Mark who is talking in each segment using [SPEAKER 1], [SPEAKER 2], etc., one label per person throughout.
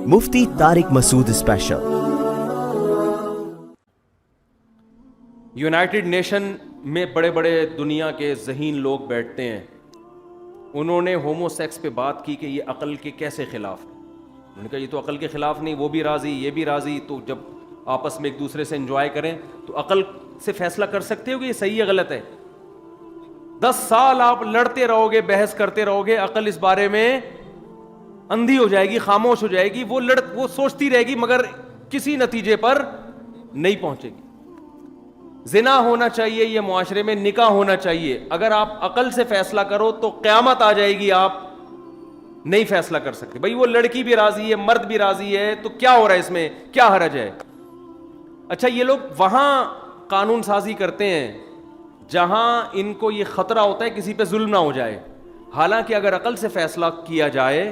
[SPEAKER 1] مفتی طارق مسعود special.
[SPEAKER 2] United nation میں بڑے بڑے دنیا کے ذہین لوگ بیٹھتے ہیں، انہوں نے ہومو سیکس پہ بات کی کہ یہ عقل کے کیسے خلاف ہے۔ انہوں نے کہا یہ تو عقل کے خلاف نہیں، وہ بھی راضی یہ بھی راضی، تو جب آپس میں ایک دوسرے سے انجوائے کریں تو عقل سے فیصلہ کر سکتے ہو کہ یہ صحیح ہے غلط ہے۔ 10 سال آپ لڑتے رہو گے، بحث کرتے رہو گے، عقل اس بارے میں اندھی ہو جائے گی، خاموش ہو جائے گی، وہ سوچتی رہے گی مگر کسی نتیجے پر نہیں پہنچے گی۔ زنا ہونا چاہیے یہ معاشرے میں، نکاح ہونا چاہیے، اگر آپ عقل سے فیصلہ کرو تو قیامت آ جائے گی، آپ نہیں فیصلہ کر سکتے۔ بھائی وہ لڑکی بھی راضی ہے، مرد بھی راضی ہے، تو کیا ہو رہا ہے اس میں، کیا حرج ہے؟ اچھا یہ لوگ وہاں قانون سازی کرتے ہیں جہاں ان کو یہ خطرہ ہوتا ہے کسی پہ ظلم نہ ہو جائے، حالانکہ اگر عقل سے فیصلہ کیا جائے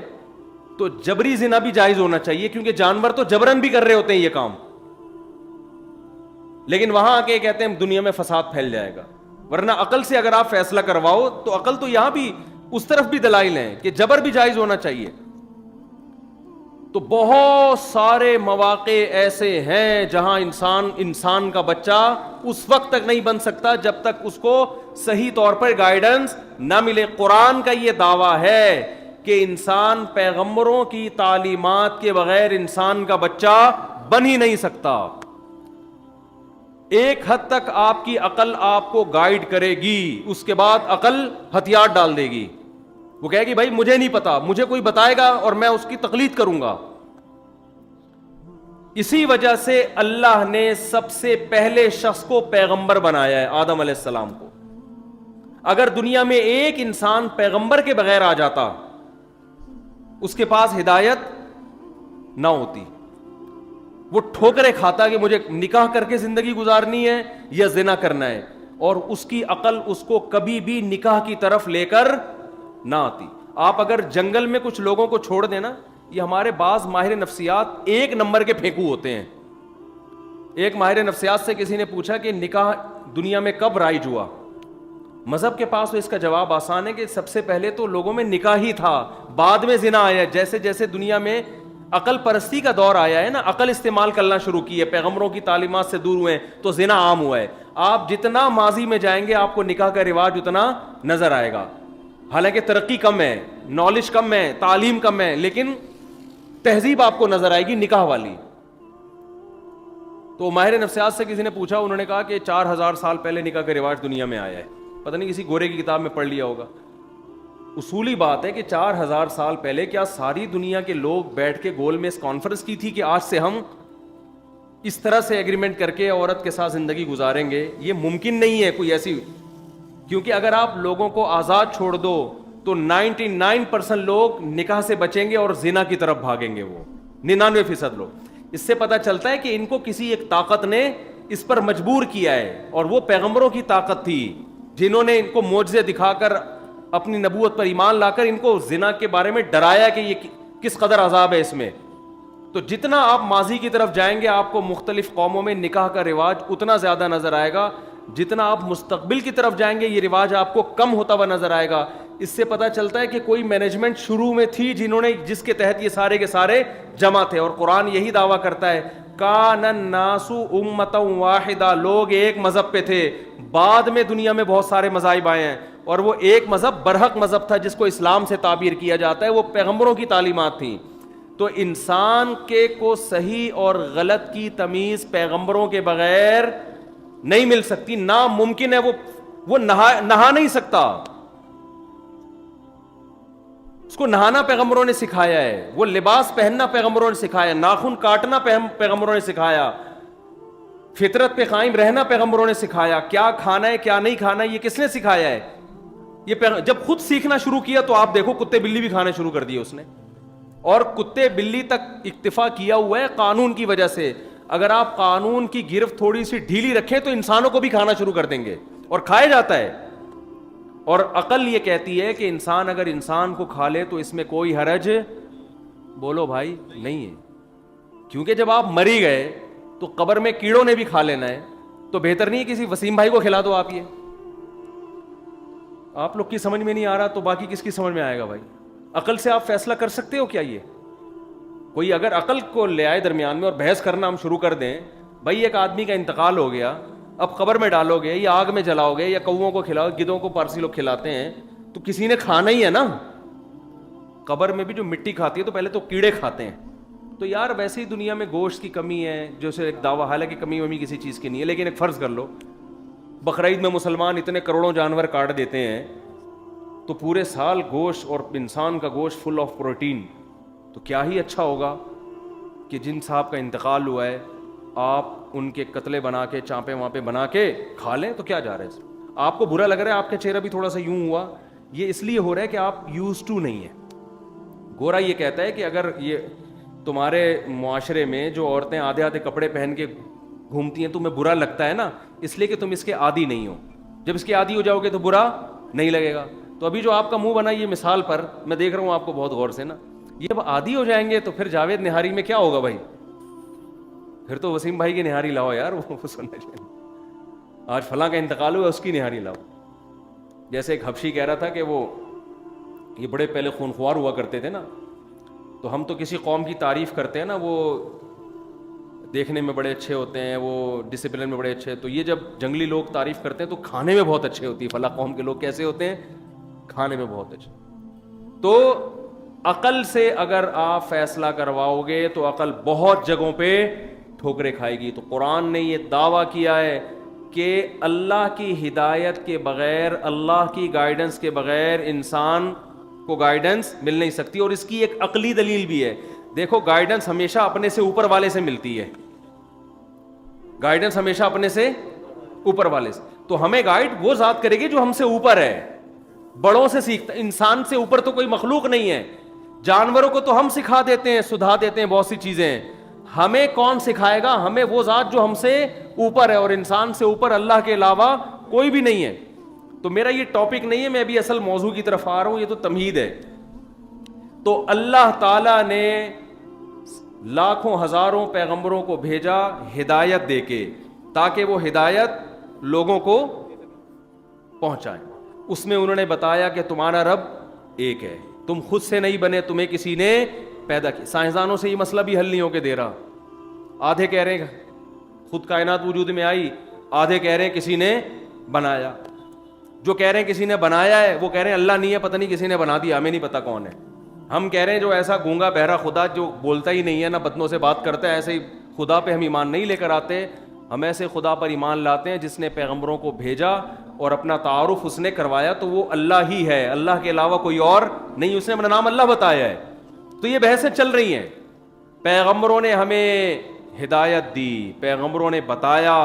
[SPEAKER 2] تو جبری زنا بھی جائز ہونا چاہیے، کیونکہ جانور تو جبرن بھی کر رہے ہوتے ہیں یہ کام، لیکن وہاں آ کے کہتے ہیں دنیا میں فساد پھیل جائے گا۔ ورنہ عقل سے اگر آپ فیصلہ کرواؤ تو عقل تو یہاں بھی اس طرف بھی دلائل ہیں کہ جبر بھی جائز ہونا چاہیے۔ تو بہت سارے مواقع ایسے ہیں جہاں انسان کا بچہ اس وقت تک نہیں بن سکتا جب تک اس کو صحیح طور پر گائیڈنس نہ ملے۔ قرآن کا یہ دعویٰ ہے کہ انسان پیغمبروں کی تعلیمات کے بغیر انسان کا بچہ بن ہی نہیں سکتا۔ ایک حد تک آپ کی عقل آپ کو گائیڈ کرے گی، اس کے بعد عقل ہتھیار ڈال دے گی، وہ کہے گی بھائی مجھے نہیں پتا، مجھے کوئی بتائے گا اور میں اس کی تقلید کروں گا۔ اسی وجہ سے اللہ نے سب سے پہلے شخص کو پیغمبر بنایا ہے، آدم علیہ السلام کو۔ اگر دنیا میں ایک انسان پیغمبر کے بغیر آ جاتا، اس کے پاس ہدایت نہ ہوتی، وہ ٹھوکریں کھاتا کہ مجھے نکاح کر کے زندگی گزارنی ہے یا زنا کرنا ہے، اور اس کی عقل اس کو کبھی بھی نکاح کی طرف لے کر نہ آتی۔ آپ اگر جنگل میں کچھ لوگوں کو چھوڑ دینا، یہ ہمارے بعض ماہر نفسیات ایک نمبر کے پھینکو ہوتے ہیں۔ ایک ماہر نفسیات سے کسی نے پوچھا کہ نکاح دنیا میں کب رائج ہوا؟ مذہب کے پاس تو اس کا جواب آسان ہے کہ سب سے پہلے تو لوگوں میں نکاح ہی تھا، بعد میں زنا آیا۔ جیسے جیسے دنیا میں عقل پرستی کا دور آیا ہے نا، عقل استعمال کرنا شروع کی ہے، پیغمبروں کی تعلیمات سے دور ہوئے تو زنا عام ہوا ہے۔ آپ جتنا ماضی میں جائیں گے آپ کو نکاح کا رواج اتنا نظر آئے گا، حالانکہ ترقی کم ہے، نالج کم ہے، تعلیم کم ہے، لیکن تہذیب آپ کو نظر آئے گی نکاح والی۔ تو ماہر نفسیات سے کسی نے پوچھا، انہوں نے کہا کہ 4000 سال پہلے نکاح کا رواج دنیا میں آیا ہے، پتہ نہیں کسی گورے کی کتاب میں پڑھ لیا ہوگا۔ اصولی بات ہے کہ 4000 سال پہلے کیا ساری دنیا کے لوگ بیٹھ کے گول میں اس کانفرنس کی تھی کہ آج سے ہم اس طرح سے ایگریمنٹ کر کے عورت کے ساتھ زندگی گزاریں گے؟ یہ ممکن نہیں ہے کوئی ایسی، کیونکہ اگر آپ لوگوں کو آزاد چھوڑ دو تو 99% لوگ نکاح سے بچیں گے اور زنا کی طرف بھاگیں گے، وہ 99% لوگ۔ اس سے پتہ چلتا ہے کہ ان کو کسی ایک طاقت نے اس پر مجبور کیا ہے، اور وہ پیغمبروں کی طاقت تھی جنہوں نے ان کو معجزے دکھا کر اپنی نبوت پر ایمان لا کر ان کو زنا کے بارے میں ڈرایا کہ یہ کس قدر عذاب ہے اس میں۔ تو جتنا آپ ماضی کی طرف جائیں گے آپ کو مختلف قوموں میں نکاح کا رواج اتنا زیادہ نظر آئے گا، جتنا آپ مستقبل کی طرف جائیں گے یہ رواج آپ کو کم ہوتا ہوا نظر آئے گا۔ اس سے پتہ چلتا ہے کہ کوئی مینجمنٹ شروع میں تھی جس کے تحت یہ سارے کے سارے جمع تھے، اور قرآن یہی دعویٰ کرتا ہے کان الناس امۃ واحدہ، لوگ ایک مذہب پہ تھے، بعد میں دنیا میں بہت سارے مذاہب آئے ہیں، اور وہ ایک مذہب برحق مذہب تھا جس کو اسلام سے تعبیر کیا جاتا ہے، وہ پیغمبروں کی تعلیمات تھیں۔ تو انسان کے کو صحیح اور غلط کی تمیز پیغمبروں کے بغیر نہیں مل سکتی، ناممکن ہے، وہ نہا نہیں سکتا، اس کو نہانا پیغمبروں نے سکھایا ہے، وہ لباس پہننا پیغمبروں نے سکھایا، ناخن کاٹنا پیغمبروں نے سکھایا، فطرت پہ قائم رہنا پیغمبروں نے سکھایا، کیا کھانا ہے کیا نہیں کھانا یہ کس نے سکھایا ہے؟ یہ جب خود سیکھنا شروع کیا تو آپ دیکھو کتے بلی بھی کھانے شروع کر دیے اس نے، اور کتے بلی تک اکتفا کیا ہوا ہے قانون کی وجہ سے۔ اگر آپ قانون کی گرفت تھوڑی سی ڈھیلی رکھیں تو انسانوں کو بھی کھانا شروع کر دیں گے، اور کھایا جاتا ہے۔ اور عقل یہ کہتی ہے کہ انسان اگر انسان کو کھا لے تو اس میں کوئی حرج بولو بھائی نہیں ہے، کیونکہ جب آپ مری گئے تو قبر میں کیڑوں نے بھی کھا لینا ہے، تو بہتر نہیں کسی وسیم بھائی کو کھلا دو آپ۔ یہ آپ لوگ کی سمجھ میں نہیں آ رہا تو باقی کس کی سمجھ میں آئے گا بھائی؟ عقل سے آپ فیصلہ کر سکتے ہو کیا؟ یہ کوئی اگر عقل کو لے آئے درمیان میں اور بحث کرنا ہم شروع کر دیں, بھائی ایک آدمی کا انتقال ہو گیا, اب قبر میں ڈالو گے یا آگ میں جلاؤ گے یا کوؤں کو کھلاؤ, گدھوں کو پارسی لوگ کھلاتے ہیں, تو کسی نے کھانا ہی ہے نا. قبر میں بھی جو مٹی کھاتی ہے تو پہلے تو کیڑے کھاتے ہیں. تو یار ویسے ہی دنیا میں گوشت کی کمی ہے, جو سے ایک دعویٰ, حالانکہ کمی ومی کسی چیز کی نہیں ہے, لیکن ایک فرض کر لو بقرعید میں مسلمان اتنے کروڑوں جانور کاٹ دیتے ہیں, تو پورے سال گوشت اور انسان کا گوشت فل آف پروٹین, تو کیا ہی اچھا ہوگا کہ جن صاحب کا انتقال ہوا ہے آپ ان کے قتلے بنا کے چانپے وہاں پہ بنا کے کھا لیں. تو کیا جا رہا ہے, آپ کو برا لگ رہا ہے, آپ کا چہرہ بھی تھوڑا سا یوں ہوا, یہ اس لیے ہو رہا ہے کہ آپ یوز ٹو نہیں ہیں. گورا یہ کہتا ہے کہ اگر یہ تمہارے معاشرے میں جو عورتیں آدھے آدھے کپڑے پہن کے گھومتی ہیں تمہیں برا لگتا ہے نا, اس لیے کہ تم اس کے عادی نہیں ہو. جب اس کے عادی ہو جاؤ گے تو برا نہیں لگے گا. تو ابھی جو آپ کا منہ بنا یہ مثال پر میں دیکھ رہا ہوں آپ کو بہت غور سے نا, یہ اب عادی ہو جائیں گے تو پھر جاوید نہاری میں کیا ہوگا بھائی, پھر تو وسیم بھائی کی نہاری لاؤ یار, وہ سننا چاہیے. آج فلاں کا انتقال ہوا اس کی نہاری لاؤ. جیسے ایک حبشی کہہ رہا تھا کہ وہ یہ بڑے پہلے خونخوار ہوا کرتے تھے نا, تو ہم تو کسی قوم کی تعریف کرتے ہیں نا, وہ دیکھنے میں بڑے اچھے ہوتے ہیں, وہ ڈسپلن میں بڑے اچھے, تو یہ جب جنگلی لوگ تعریف کرتے ہیں تو کھانے میں بہت اچھے ہوتی ہے. فلاں قوم کے لوگ کیسے ہوتے ہیں, کھانے میں بہت اچھے. تو عقل سے اگر آپ فیصلہ کرواؤ گے تو عقل بہت جگہوں پہ ٹھوکریں کھائے گی. تو قرآن نے یہ دعویٰ کیا ہے کہ اللہ کی ہدایت کے بغیر, اللہ کی گائیڈنس کے بغیر انسان کو گائیڈنس مل نہیں سکتی. اور اس کی ایک عقلی دلیل بھی ہے. دیکھو گائیڈنس ہمیشہ اپنے سے اوپر والے سے ملتی ہے, گائیڈنس ہمیشہ اپنے سے اوپر والے سے. تو ہمیں گائیڈ وہ ذات کرے گی جو ہم سے اوپر ہے, بڑوں سے سیکھتا. انسان سے اوپر تو کوئی مخلوق نہیں ہے. جانوروں کو تو ہم سکھا دیتے ہیں, سدھا دیتے ہیں بہت سی چیزیں, ہمیں کون سکھائے گا؟ ہمیں وہ ذات جو ہم سے اوپر ہے, اور انسان سے اوپر اللہ کے علاوہ کوئی بھی نہیں ہے. تو میرا یہ ٹاپک نہیں ہے, میں ابھی اصل موضوع کی طرف آ رہا ہوں, یہ تو تمہید ہے. تو اللہ تعالیٰ نے لاکھوں ہزاروں پیغمبروں کو بھیجا ہدایت دے کے, تاکہ وہ ہدایت لوگوں کو پہنچائیں. اس میں انہوں نے بتایا کہ تمہارا رب ایک ہے, تم خود سے نہیں بنے, تمہیں کسی نے پیدا کیا. سائنسدانوں سے یہ مسئلہ بھی حل نہیں ہو کے دے رہا. آدھے کہہ رہے ہیں خود کائنات وجود میں آئی, آدھے کہہ رہے ہیں کسی نے بنایا. جو کہہ رہے ہیں کسی نے بنایا ہے وہ کہہ رہے ہیں اللہ نہیں ہے, پتہ نہیں کسی نے بنا دیا, ہمیں نہیں پتا کون ہے. ہم کہہ رہے ہیں جو ایسا گونگا بہرا خدا جو بولتا ہی نہیں ہے, نہ بدنوں سے بات کرتا ہے, ایسے ہی خدا پہ ہم ایمان نہیں لے کر آتے. ہم ایسے خدا پر ایمان لاتے ہیں جس نے پیغمبروں کو بھیجا اور اپنا تعارف اس نے کروایا, تو وہ اللہ ہی ہے, اللہ کے علاوہ کوئی اور نہیں, اس نے اپنا نام اللہ بتایا ہے. تو یہ بحثیں چل رہی ہیں. پیغمبروں نے ہمیں ہدایت دی, پیغمبروں نے بتایا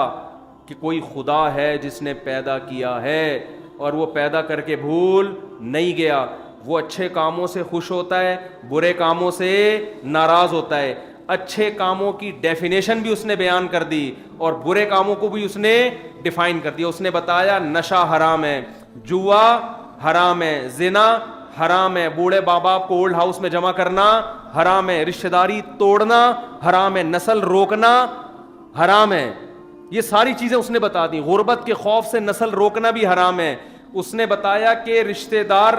[SPEAKER 2] کہ کوئی خدا ہے جس نے پیدا کیا ہے, اور وہ پیدا کر کے بھول نہیں گیا. وہ اچھے کاموں سے خوش ہوتا ہے, برے کاموں سے ناراض ہوتا ہے. اچھے کاموں کی ڈیفینیشن بھی اس نے بیان کر دی, اور برے کاموں کو بھی اس نے ڈیفائن کر دیا. اس نے بتایا نشہ حرام ہے, جوا حرام ہے, زنا حرام ہے, بوڑھے باپ کو اولڈ ہاؤس میں جمع کرنا حرام ہے, رشتہ داری توڑنا حرام ہے, نسل روکنا حرام ہے. یہ ساری چیزیں اس نے بتا دی. غربت کے خوف سے نسل روکنا بھی حرام ہے. اس نے بتایا کہ رشتہ دار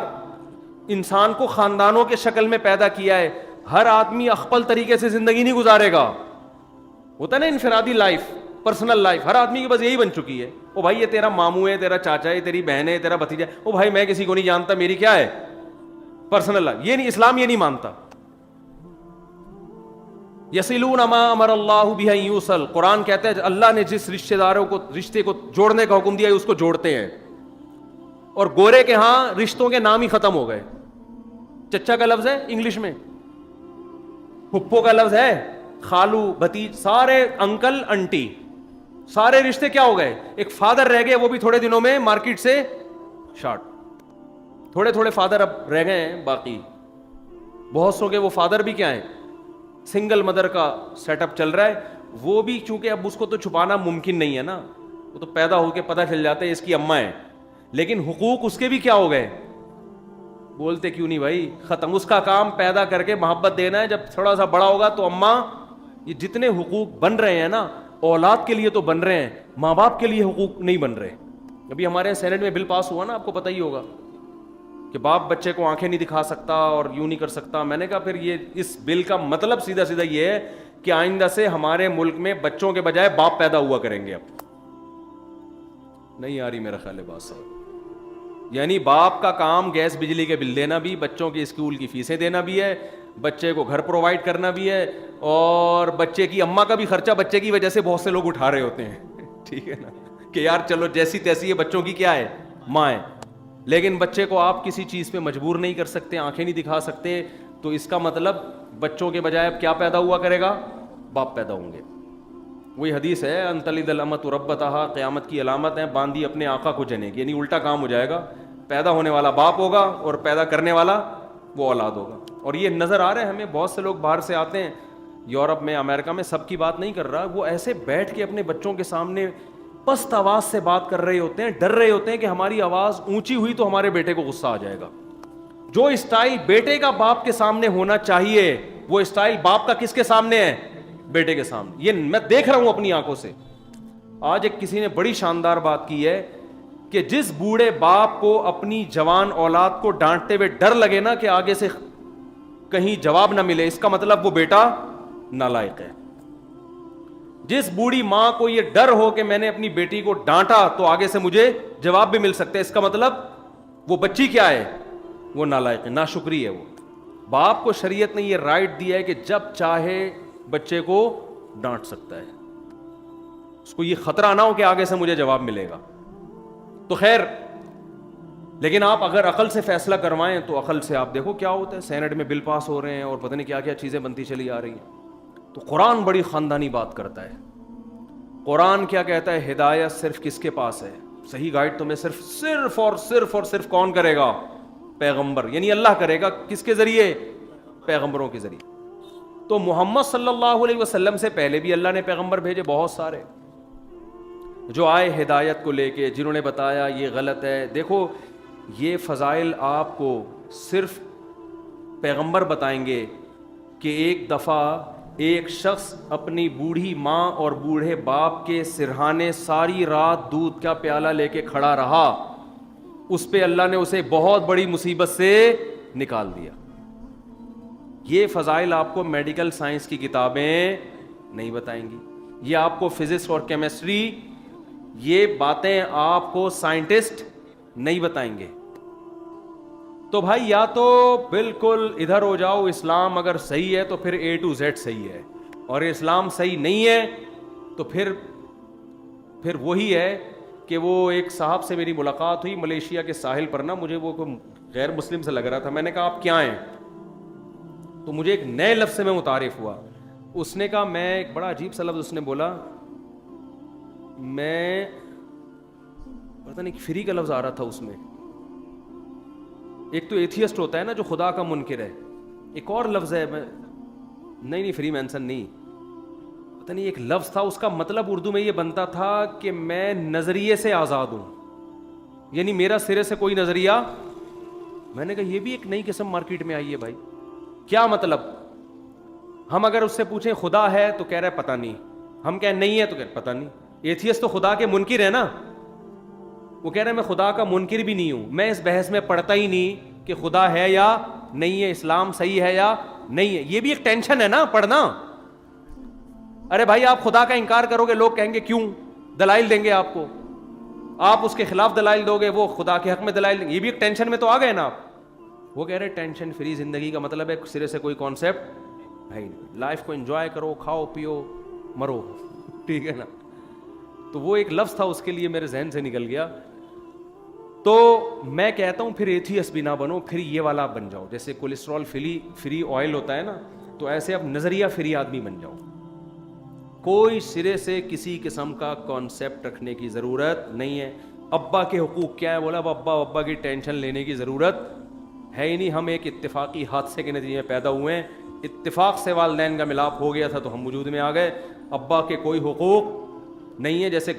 [SPEAKER 2] انسان کو خاندانوں کے شکل میں پیدا کیا ہے. ہر آدمی اخپل طریقے سے زندگی نہیں گزارے گا. ہوتا ہے نا انفرادی لائف, پرسنل لائف, ہر آدمی کی بس یہی بن چکی ہے. او بھائی یہ تیرا ماموں ہے, تیرا چاچا ہے, تیری بہن ہے, تیرا بھتیجا ہے, او بھائی میں کسی کو نہیں جانتا, میری کیا ہے پرسنل لائف. یہ نہیں, اسلام یہ نہیں مانتا. یصلون ما امر اللہ بہ ان یوصل, قرآن کہتا ہے اللہ نے جس رشتہ داروں کو رشتے کو جوڑنے کا حکم دیا ہے اس کو جوڑتے ہیں. اور گورے کے ہاں رشتوں کے نام ہی ختم ہو گئے. چچا کا لفظ ہے انگلش میں, پھپھو کا لفظ ہے, خالو بھتیج, سارے انکل انٹی, سارے رشتے کیا ہو گئے, ایک فادر رہ گئے, وہ بھی تھوڑے دنوں میں مارکیٹ سے شارٹ. تھوڑے تھوڑے فادر اب رہ گئے ہیں, باقی بہت سو کے وہ فادر بھی کیا ہیں, سنگل مدر کا سیٹ اپ چل رہا ہے. وہ بھی چونکہ اب اس کو تو چھپانا ممکن نہیں ہے نا, وہ تو پیدا ہو کے پتہ چل جاتا ہے اس کی اماں ہے, لیکن حقوق اس کے بھی کیا ہو گئے, بولتے کیوں نہیں بھائی, ختم. اس کا کام پیدا کر کے محبت دینا ہے, جب تھوڑا سا بڑا ہوگا تو اماں. یہ جتنے حقوق بن رہے ہیں نا اولاد کے لیے تو بن رہے ہیں, ماں باپ کے لیے حقوق نہیں بن رہے. ابھی ہمارے سینٹ میں بل پاس ہوا نا, آپ کو پتہ ہی ہوگا, کہ باپ بچے کو آنکھیں نہیں دکھا سکتا اور یوں نہیں کر سکتا. میں نے کہا پھر یہ اس بل کا مطلب سیدھا سیدھا یہ ہے کہ آئندہ سے ہمارے ملک میں بچوں کے بجائے باپ پیدا ہوا کریں گے. اب نہیں آ رہی میرا خیال ہے بات صاحب. یعنی باپ کا کام گیس بجلی کے بل دینا بھی, بچوں کی اسکول کی فیسیں دینا بھی ہے, بچے کو گھر پرووائڈ کرنا بھی ہے, اور بچے کی اماں کا بھی خرچہ بچے کی وجہ سے بہت سے لوگ اٹھا رہے ہوتے ہیں. ٹھیک ہے نا, کہ یار چلو جیسی تیسی یہ بچوں کی کیا ہے, ماں ہے. لیکن بچے کو آپ کسی چیز پہ مجبور نہیں کر سکتے, آنکھیں نہیں دکھا سکتے, تو اس کا مطلب بچوں کے بجائے اب کیا پیدا ہوا کرے گا, باپ پیدا ہوں گے. وہی حدیث ہے ان تلد الامۃ ربتہا, قیامت کی علامت ہے باندھی اپنے آقا کو جنے کی. یعنی الٹا کام ہو جائے گا, پیدا ہونے والا باپ ہوگا اور پیدا کرنے والا وہ اولاد ہوگا. اور یہ نظر آ رہا ہے ہمیں, بہت سے لوگ باہر سے آتے ہیں, یورپ میں امریکہ میں, سب کی بات نہیں کر رہا, وہ ایسے بیٹھ کے اپنے بچوں کے سامنے پست آواز سے بات کر رہے ہوتے ہیں, ڈر رہے ہوتے ہیں کہ ہماری آواز اونچی ہوئی تو ہمارے بیٹے کو غصہ آ جائے گا. جو اسٹائل بیٹے کا باپ کے سامنے ہونا چاہیے وہ اسٹائل باپ کا کس کے سامنے ہے, بیٹے کے سامنے. یہ میں دیکھ رہا ہوں اپنی آنکھوں سے. آج ایک کسی نے بڑی شاندار بات کی ہے کہ جس بوڑھے باپ کو اپنی جوان اولاد کو ڈانٹتے ہوئے ڈر لگے نا کہ آگے سے کہیں جواب نہ ملے, اس کا مطلب وہ بیٹا نالائق ہے. جس بوڑھی ماں کو یہ ڈر ہو کہ میں نے اپنی بیٹی کو ڈانٹا تو آگے سے مجھے جواب بھی مل سکتا ہے, اس کا مطلب وہ بچی کیا ہے, وہ نالائق ہے, ناشکری ہے. وہ باپ کو شریعت نے یہ رائٹ دیا ہے کہ جب چاہے بچے کو ڈانٹ سکتا ہے, اس کو یہ خطرہ نہ ہو کہ آگے سے مجھے جواب ملے گا. تو خیر, لیکن آپ اگر عقل سے فیصلہ کروائیں تو عقل سے آپ دیکھو کیا ہوتا ہے. سینٹ میں بل پاس ہو رہے ہیں اور پتہ نہیں کیا کیا چیزیں بنتی چلی آ رہی ہیں. تو قرآن بڑی خاندانی بات کرتا ہے. قرآن کیا کہتا ہے, ہدایت صرف کس کے پاس ہے, صحیح گائیڈ تمہیں صرف کون کرے گا, پیغمبر, یعنی اللہ کرے گا. کس کے ذریعے, پیغمبروں کے ذریعے. تو محمد صلی اللہ علیہ وسلم سے پہلے بھی اللہ نے پیغمبر بھیجے بہت سارے, جو آئے ہدایت کو لے کے, جنہوں نے بتایا یہ غلط ہے. دیکھو یہ فضائل آپ کو صرف پیغمبر بتائیں گے کہ ایک دفعہ ایک شخص اپنی بوڑھی ماں اور بوڑھے باپ کے سرہانے ساری رات دودھ کا پیالہ لے کے کھڑا رہا, اس پہ اللہ نے اسے بہت بڑی مصیبت سے نکال دیا. یہ فضائل آپ کو میڈیکل سائنس کی کتابیں نہیں بتائیں گی, یہ آپ کو فزکس اور کیمسٹری, یہ باتیں آپ کو سائنٹسٹ نہیں بتائیں گے. تو بھائی یا تو بالکل ادھر ہو جاؤ, اسلام اگر صحیح ہے تو پھر A to Z صحیح ہے, اور اسلام صحیح نہیں ہے تو پھر وہی ہے کہ وہ ایک صاحب سے میری ملاقات ہوئی ملیشیا کے ساحل پر نا, مجھے وہ غیر مسلم سے لگ رہا تھا. میں نے کہا آپ کیا ہیں, تو مجھے ایک نئے لفظ سے میں متعارف ہوا. اس نے کہا, میں ایک بڑا عجیب سا لفظ اس نے بولا, میں پتہ نہیں فری کا لفظ آ رہا تھا اس میں. ایک تو ایتھیسٹ ہوتا ہے نا جو خدا کا منکر ہے, ایک اور لفظ ہے, نہیں فری مینسن نہیں, پتہ نہیں ایک لفظ تھا, اس کا مطلب اردو میں یہ بنتا تھا کہ میں نظریے سے آزاد ہوں, یعنی میرا سرے سے کوئی نظریہ. میں نے کہا یہ بھی ایک نئی قسم مارکیٹ میں آئی ہے بھائی. کیا مطلب, ہم اگر اس سے پوچھیں خدا ہے تو کہہ رہا ہے پتہ نہیں, ہم کہیں نہیں ہے تو کہہ رہے پتہ نہیں. ایتھیسٹ تو خدا کے منکر ہے نا, وہ کہہ رہے ہیں میں خدا کا منکر بھی نہیں ہوں, میں اس بحث میں پڑھتا ہی نہیں کہ خدا ہے یا نہیں ہے, اسلام صحیح ہے یا نہیں ہے. یہ بھی ایک ٹینشن ہے نا پڑھنا. ارے بھائی آپ خدا کا انکار کرو گے, لوگ کہیں گے کیوں, دلائل دیں گے آپ کو, آپ اس کے خلاف دلائل دو گے, وہ خدا کے حق میں دلائل دیں گے. یہ بھی ایک ٹینشن میں تو آ گئے نا آپ. وہ کہہ رہے ٹینشن فری زندگی کا مطلب ہے سرے سے کوئی کانسیپٹ ہے, لائف کو انجوائے کرو, کھاؤ پیو مرو, ٹھیک ہے نا. تو وہ ایک لفظ تھا, اس کے لیے میرے ذہن سے نکل گیا. تو میں کہتا ہوں پھر ایتھیسٹ بھی نہ بنو, پھر یہ والا بن جاؤ, جیسے کولیسٹرول فری آئل ہوتا ہے نا, تو ایسے اب نظریہ فری آدمی بن جاؤ. کوئی سرے سے کسی قسم کا کانسیپٹ رکھنے کی ضرورت نہیں ہے. ابا کے حقوق کیا ہے, بولا ابا کی ٹینشن لینے کی ضرورت ہے ہی نہیں. ہم ایک اتفاقی حادثے کے نتیجے میں پیدا ہوئے ہیں, اتفاق سے والدین کا ملاپ ہو گیا تھا تو ہم وجود میں آ گئے. ابا کے کوئی حقوق نہیں ہے. جیسے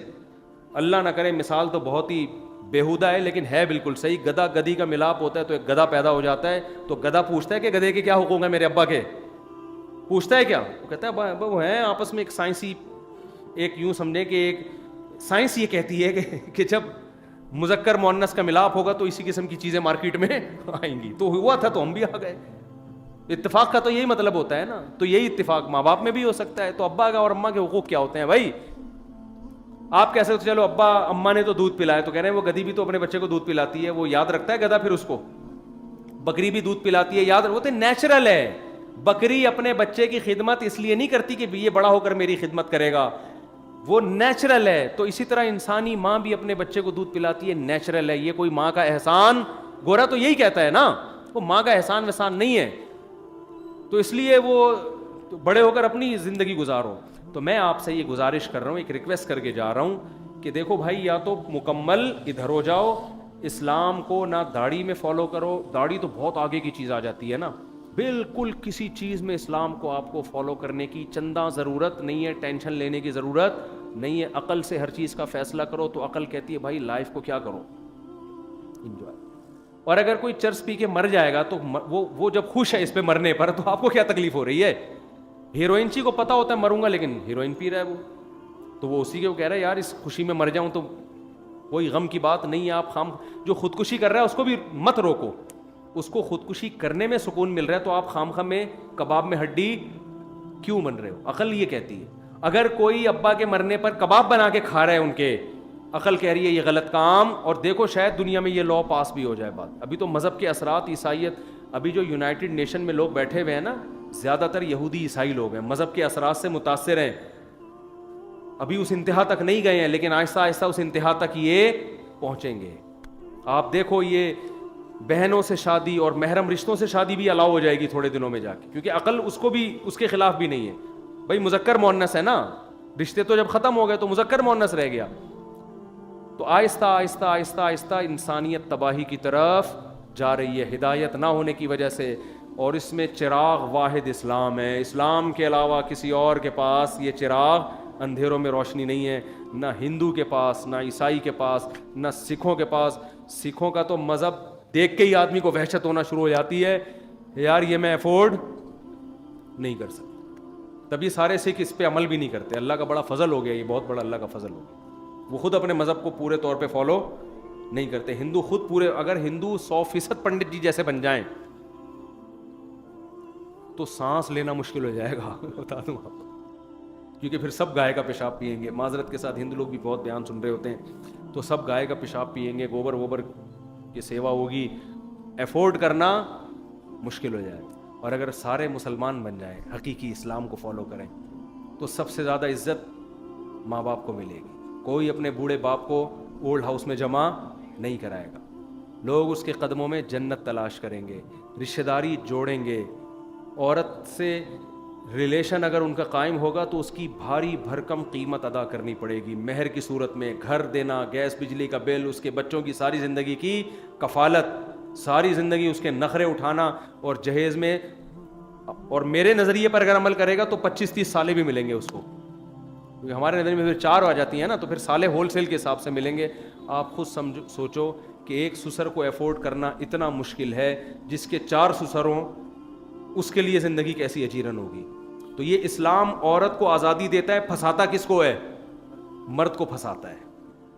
[SPEAKER 2] اللہ نہ کرے مثال تو بہت ہی بیہودہ ہے لیکن ہے بالکل صحیح, گدھا گدھی کا ملاپ ہوتا ہے تو ایک گدھا پیدا ہو جاتا ہے, تو گدھا پوچھتا ہے کہ گدھے کے کیا حقوق ہیں میرے ابا کے, پوچھتا ہے کیا, وہ کہتا ہے وہ ہیں آپس میں ایک سائنسی, ایک یوں سمجھیں کہ ایک سائنس یہ کہتی ہے کہ جب مذکر مؤنث کا ملاپ ہوگا تو اسی قسم کی چیزیں مارکیٹ میں آئیں گی. تو ہوا تھا تو ہم بھی آ گئے. اتفاق کا تو یہی مطلب ہوتا ہے نا. تو یہی اتفاق ماں باپ میں بھی ہو سکتا ہے. تو ابا کا اور اماں کے حقوق کیا ہوتے ہیں بھائی؟ آپ کیسے چلو ابا اماں نے تو دودھ پلایا, تو کہہ رہے ہیں وہ گدھی بھی تو اپنے بچے کو دودھ پلاتی ہے, وہ یاد رکھتا ہے گدھا پھر اس کو؟ بکری بھی دودھ پلاتی ہے, یاد وہ تو نیچرل ہے. بکری اپنے بچے کی خدمت اس لیے نہیں کرتی کہ یہ بڑا ہو کر میری خدمت کرے گا, وہ نیچرل ہے. تو اسی طرح انسانی ماں بھی اپنے بچے کو دودھ پلاتی ہے, نیچرل ہے. یہ کوئی ماں کا احسان, گورا تو یہی کہتا ہے نا, وہ ماں کا احسان وحسان نہیں ہے. تو اس لیے وہ بڑے ہو کر اپنی زندگی گزارو. تو میں آپ سے یہ گزارش کر رہا ہوں, ایک ریکویسٹ کر کے جا رہا ہوں کہ دیکھو بھائی, یا تو مکمل ادھر ہو جاؤ, اسلام کو نہ داڑھی میں فالو کرو. داڑھی تو بہت آگے کی چیز آ جاتی ہے نا, بالکل کسی چیز میں اسلام کو آپ کو فالو کرنے کی چندہ ضرورت نہیں ہے, ٹینشن لینے کی ضرورت نہیں ہے. عقل سے ہر چیز کا فیصلہ کرو. تو عقل کہتی ہے بھائی لائف کو کیا کرو, انجوائے. اور اگر کوئی چرس پی کے مر جائے گا تو وہ جب خوش ہے اس پہ مرنے پر, تو آپ کو کیا تکلیف ہو رہی ہے؟ ہیروئن چی کو پتا ہوتا ہے مروں گا, لیکن ہیروئن پی رہا ہے وہ, تو وہ اسی کے وہ کہہ رہا ہے یار اس خوشی میں مر جاؤں تو کوئی غم کی بات نہیں ہے. آپ خام جو خودکشی کر رہا ہے اس کو بھی مت روکو, اس کو خودکشی کرنے میں سکون مل رہا ہے, تو آپ خام خام میں کباب میں ہڈی کیوں بن رہے ہو؟ عقل یہ کہتی ہے. اگر کوئی ابا کے مرنے پر کباب بنا کے کھا رہے ہیں ان کے, عقل کہہ رہی ہے یہ غلط کام. اور دیکھو شاید دنیا میں یہ لا پاس بھی ہو جائے بات. ابھی تو مذہب کے اثرات, عیسائیت, ابھی جو یونائٹڈ نیشن میں لوگ بیٹھے ہوئے ہیں نا, زیادہ تر یہودی عیسائی لوگ ہیں, مذہب کے اثرات سے متاثر ہیں. ابھی اس انتہا تک نہیں گئے ہیں, لیکن آہستہ آہستہ اس انتہا تک یہ پہنچیں گے. آپ دیکھو یہ بہنوں سے شادی اور محرم رشتوں سے شادی بھی الاؤ ہو جائے گی تھوڑے دنوں میں جا کے, کیونکہ عقل اس کو بھی اس کے خلاف بھی نہیں ہے. بھائی مذکر مؤنث ہے نا, رشتے تو جب ختم ہو گئے تو مذکر مؤنث رہ گیا. تو آہستہ آہستہ آہستہ آہستہ انسانیت تباہی کی طرف جا رہی ہے, ہدایت نہ ہونے کی وجہ سے. اور اس میں چراغ واحد اسلام ہے. اسلام کے علاوہ کسی اور کے پاس یہ چراغ اندھیروں میں روشنی نہیں ہے, نہ ہندو کے پاس, نہ عیسائی کے پاس, نہ سکھوں کے پاس. سکھوں کا تو مذہب دیکھ کے ہی آدمی کو وحشت ہونا شروع ہو جاتی ہے, یار یہ میں افورڈ نہیں کر سکتا. تبھی سارے سکھ اس پہ عمل بھی نہیں کرتے. اللہ کا بڑا فضل ہو گیا, یہ بہت بڑا اللہ کا فضل ہو گیا. وہ خود اپنے مذہب کو پورے طور پہ فالو نہیں کرتے. ہندو خود پورے, اگر ہندو 100% پنڈت جی جیسے بن جائیں تو سانس لینا مشکل ہو جائے گا, بتا دوں آپ کو, کیونکہ پھر سب گائے کا پیشاب پیئیں گے. معذرت کے ساتھ ہندو لوگ بھی بہت بیان سن رہے ہوتے ہیں, تو سب گائے کا پیشاب پیئیں گے, گوبر ووبر کی سیوا ہوگی, افورڈ کرنا مشکل ہو جائے. اور اگر سارے مسلمان بن جائیں, حقیقی اسلام کو فالو کریں, تو سب سے زیادہ عزت ماں باپ کو ملے گی. کوئی اپنے بوڑھے باپ کو اولڈ ہاؤس میں جمع نہیں کرائے گا. لوگ اس کے قدموں میں جنت تلاش کریں گے, رشتہ داری جوڑیں گے. عورت سے ریلیشن اگر ان کا قائم ہوگا تو اس کی بھاری بھرکم قیمت ادا کرنی پڑے گی. مہر کی صورت میں گھر دینا, گیس بجلی کا بل, اس کے بچوں کی ساری زندگی کی کفالت, ساری زندگی اس کے نخرے اٹھانا اور جہیز میں. اور میرے نظریے پر اگر عمل کرے گا تو 25-30 سالیں بھی ملیں گے اس کو, کیونکہ ہمارے نظریے میں پھر 4 آ جاتی ہیں نا, تو پھر سالے ہول سیل کے حساب سے ملیں گے. آپ خود سوچو کہ ایک سسر کو افورڈ کرنا اتنا مشکل ہے, جس کے 4 سسر ہوں, اس کے لیے زندگی کیسی اجیرن ہوگی. تو یہ اسلام عورت کو آزادی دیتا ہے, پھنساتا کس کو ہے؟ مرد کو پھنساتا ہے.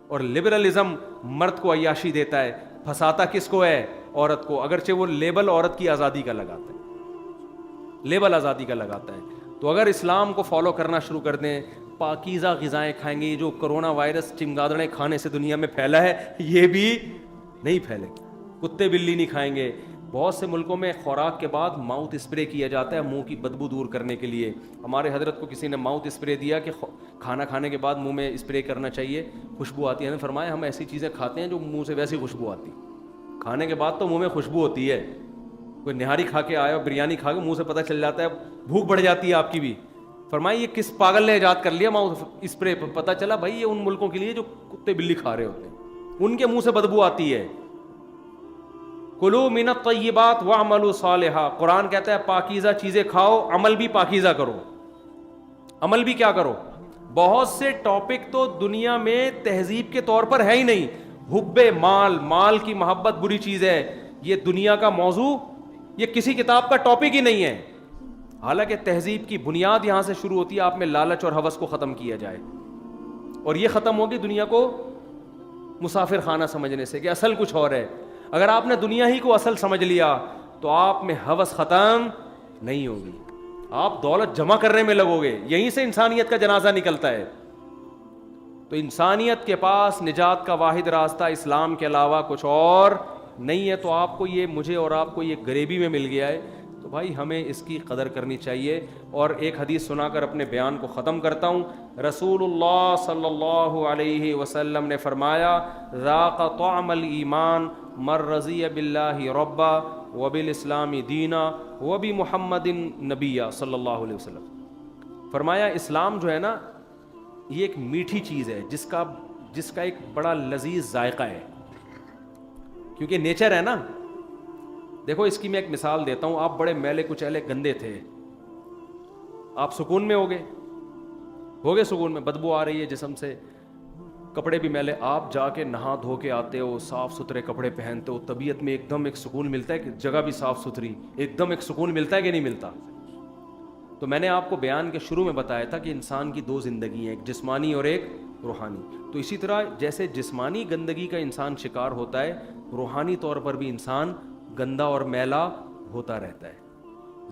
[SPEAKER 2] اور لبرلزم مرد کو عیاشی دیتا ہے, پھنساتا کس کو ہے؟ عورت کو. اگرچہ وہ لیبل عورت کی آزادی کا لگاتا ہے, لیبل آزادی کا لگاتا ہے. تو اگر اسلام کو فالو کرنا شروع کر دیں, پاکیزہ غذائیں کھائیں گے. جو کرونا وائرس چمگادڑیں کھانے سے دنیا میں پھیلا ہے, یہ بھی نہیں پھیلے گا. کتے بلی نہیں کھائیں گے. بہت سے ملکوں میں خوراک کے بعد ماؤتھ اسپرے کیا جاتا ہے منہ کی بدبو دور کرنے کے لیے. ہمارے حضرت کو کسی نے ماؤتھ اسپرے دیا کہ کھانا کھانے کے بعد منہ میں اسپرے کرنا چاہیے, خوشبو آتی ہے. نے فرمایا ہم ایسی چیزیں کھاتے ہیں جو منہ سے ویسی خوشبو آتی, کھانے کے بعد تو منہ میں خوشبو ہوتی ہے. کوئی نہاری کھا کے آیا, بریانی کھا کے منہ سے پتہ چل جاتا ہے, بھوک بڑھ جاتی ہے آپ کی بھی. فرمایا یہ کس پاگل نے ایجاد کر لیا ماؤتھ اسپرے؟ پتہ چلا بھائی یہ ان ملکوں کے لیے جو کتے بلی کھا رہے ہوتے ہیں, ان کے منہ سے بدبو آتی ہے. کلوا من الطیبات واعملوا صالحا. قرآن کہتا ہے پاکیزہ چیزیں کھاؤ, عمل بھی پاکیزہ کرو. عمل بھی کیا کرو؟ بہت سے ٹاپک تو دنیا میں تہذیب کے طور پر ہے ہی نہیں. حب مال, مال کی محبت بری چیز ہے, یہ دنیا کا موضوع, یہ کسی کتاب کا ٹاپک ہی نہیں ہے. حالانکہ تہذیب کی بنیاد یہاں سے شروع ہوتی ہے, آپ میں لالچ اور ہوس کو ختم کیا جائے, اور یہ ختم ہوگی دنیا کو مسافر خانہ سمجھنے سے کہ اصل کچھ اور ہے. اگر آپ نے دنیا ہی کو اصل سمجھ لیا تو آپ میں ہوس ختم نہیں ہوگی, آپ دولت جمع کرنے میں لگو گے, یہیں سے انسانیت کا جنازہ نکلتا ہے. تو انسانیت کے پاس نجات کا واحد راستہ اسلام کے علاوہ کچھ اور نہیں ہے. تو آپ کو یہ, مجھے اور آپ کو یہ غریبی میں مل گیا ہے, تو بھائی ہمیں اس کی قدر کرنی چاہیے. اور ایک حدیث سنا کر اپنے بیان کو ختم کرتا ہوں. رسول اللہ صلی اللہ علیہ وسلم نے فرمایا, ذاق طعم الایمان من رضی باللہ ربا وبالاسلام دینا وبمحمد نبیا صلی اللہ علیہ وسلم. فرمایا اسلام جو ہے نا یہ ایک میٹھی چیز ہے جس کا ایک بڑا لذیذ ذائقہ ہے, کیونکہ نیچر ہے نا. دیکھو اس کی میں ایک مثال دیتا ہوں. آپ بڑے میلے کچیلے گندے تھے, آپ سکون میں ہوگے سکون میں, بدبو آ رہی ہے جسم سے, کپڑے بھی میلے, آپ جا کے نہا دھو کے آتے ہو, صاف ستھرے کپڑے پہنتے ہو, طبیعت میں ایک دم ایک سکون ملتا ہے کہ جگہ بھی صاف ستھری, ایک دم ایک سکون ملتا ہے کہ نہیں ملتا. تو میں نے آپ کو بیان کے شروع میں بتایا تھا کہ انسان کی دو زندگی ہیں, ایک جسمانی اور ایک روحانی. تو اسی طرح جیسے جسمانی گندگی کا انسان شکار ہوتا ہے, روحانی طور پر بھی انسان گندا اور میلا ہوتا رہتا ہے.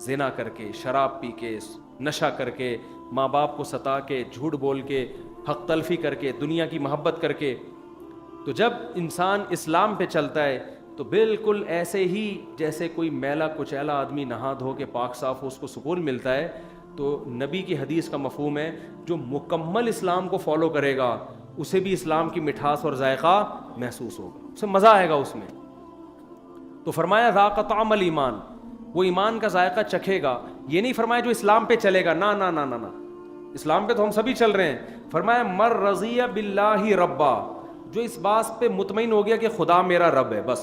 [SPEAKER 2] زنا کر کے, شراب پی کے, نشہ کر کے, ماں باپ کو ستا کے, جھوٹ بول کے, حق تلفی کر کے, دنیا کی محبت کر کے. تو جب انسان اسلام پہ چلتا ہے تو بالکل ایسے ہی جیسے کوئی میلا کچیلا آدمی نہا دھو کے پاک صاف ہو اس کو سکون ملتا ہے, تو نبی کی حدیث کا مفہوم ہے جو مکمل اسلام کو فالو کرے گا اسے بھی اسلام کی مٹھاس اور ذائقہ محسوس ہوگا, اسے مزہ آئے گا اس میں. تو فرمایا ذاق طعم الایمان, وہ ایمان کا ذائقہ چکھے گا. یہ نہیں فرمایا جو اسلام پہ چلے گا, نا نا نا نا نا, اسلام پہ تو ہم سبھی چل رہے ہیں. فرمایا مر رضی باللہ ربا, جو اس بات پہ مطمئن ہو گیا کہ خدا میرا رب ہے. بس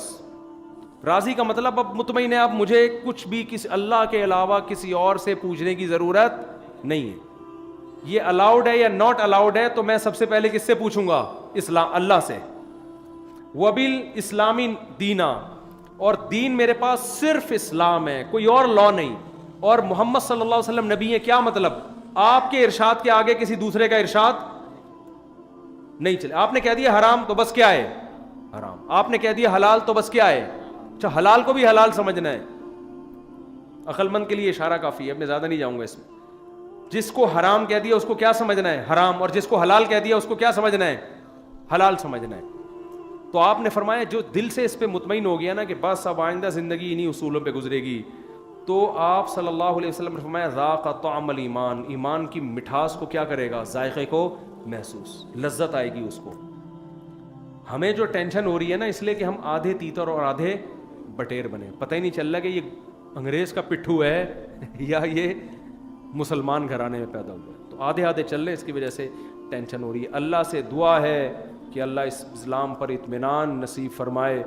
[SPEAKER 2] راضی کا مطلب اب مطمئن ہے, اب مجھے کچھ بھی اللہ کے علاوہ کسی اور سے پوچھنے کی ضرورت نہیں ہے. یہ الاؤڈ ہے یا ناٹ الاؤڈ ہے تو میں سب سے پہلے کس سے پوچھوں گا؟ اسلام, اللہ سے. وبالاسلامی دینا, اور دین میرے پاس صرف اسلام ہے, کوئی اور لا نہیں. اور محمد صلی اللہ علیہ وسلم نبی ہے, کیا مطلب؟ آپ کے ارشاد کے آگے کسی دوسرے کا ارشاد نہیں چلے. آپ نے کہہ دیا حرام تو بس کیا ہے حرام, آپ نے کہہ دیا حلال تو بس کیا ہے. اچھا حلال کو بھی حلال سمجھنا ہے, عقل مند کے لیے اشارہ کافی ہے, اب میں زیادہ نہیں جاؤں گا اس میں. جس کو حرام کہہ دیا اس کو کیا سمجھنا ہے؟ حرام. اور جس کو حلال کہہ دیا اس کو کیا سمجھنا ہے؟ حلال سمجھنا ہے. تو آپ نے فرمایا جو دل سے اس پہ مطمئن ہو گیا نا کہ بس اب آئندہ زندگی انہی اصولوں پہ گزرے گی, تو آپ صلی اللہ علیہ وسلم نے فرمایا ذاق طعم الایمان, ایمان کی مٹھاس کو کیا کرے گا؟ ذائقے کو محسوس, لذت آئے گی اس کو. ہمیں جو ٹینشن ہو رہی ہے نا اس لیے کہ ہم آدھے تیتر اور آدھے بٹیر بنے, پتہ ہی نہیں چل رہا کہ یہ انگریز کا پٹھو ہے یا یہ مسلمان گھرانے میں پیدا ہوا ہے. تو آدھے آدھے چل رہے, اس کی وجہ سے ٹینشن ہو رہی ہے. اللہ سے دعا ہے کہ اللہ اس اسلام پر اطمینان نصیب فرمائے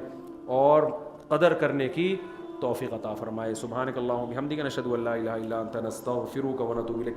[SPEAKER 2] اور قدر کرنے کی توفیق عطا فرمائے. سبحانک اللہم و بحمدک نشہد ان لا الہ الا انت نستغفرک و نتوب الیک.